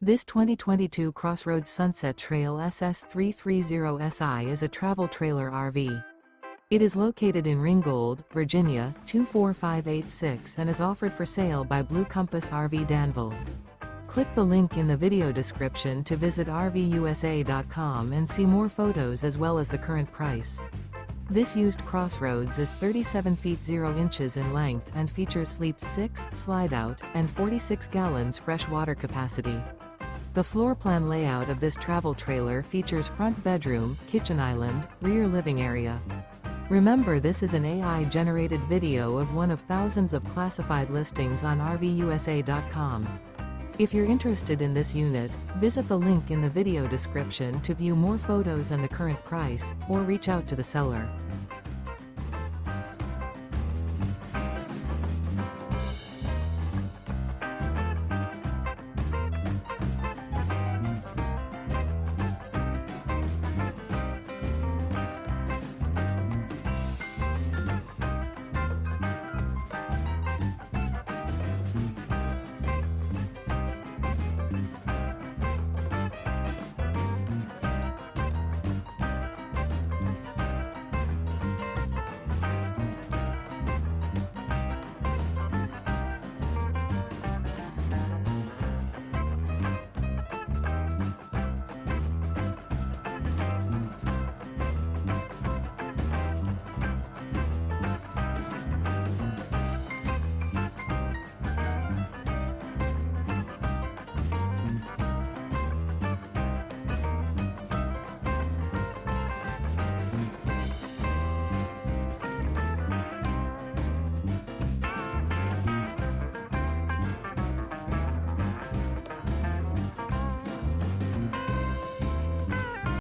This 2022 CrossRoads Sunset Trail SS330SI is a travel trailer RV. It is located in Ringgold, Virginia, 24586 and is offered for sale by Blue Compass RV Danville. Click the link in the video description to visit RVUSA.com and see more photos as well as the current price. This used CrossRoads is 37 feet 0 inches in length and features sleeps 6, Slideout, and 46 gallons fresh water capacity. The floor plan layout of this travel trailer features front bedroom, kitchen island, rear living area. Remember, this is an AI-generated video of one of thousands of classified listings on RVUSA.com. If you're interested in this unit, visit the link in the video description to view more photos and the current price, or reach out to the seller.